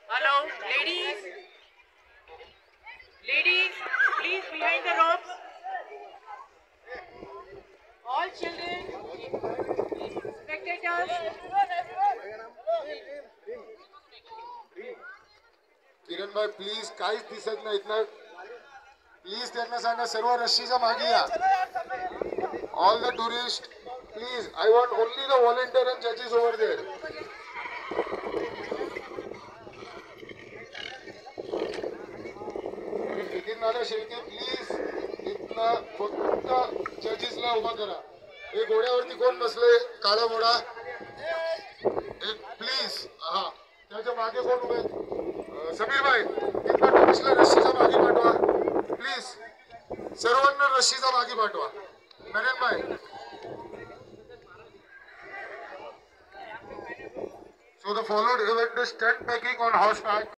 Hello, ladies. Ladies, please behind the ropes. All children, spectators. किरण भाई please काहीच दिसत नाहीत ना प्लीज त्यांना सांगा सर्व रस्सीच्या मागे या all the tourist please I want only the volunteer and जजेस over there Nitin Nana Shelke please इथनं फक्त जजेसला उभा करा हे घोड्यावरती कोण बसले काळा घोडा एक प्लीज हा त्याच्या मागे कोण उभे समीर भाई इथं टुरिस्टला रस्सीच्या मागे पाठवा प्लीज सर्वांना रस्सीच्या मागे पाठवा नरेन भाई So the followed event is tent making on horseback.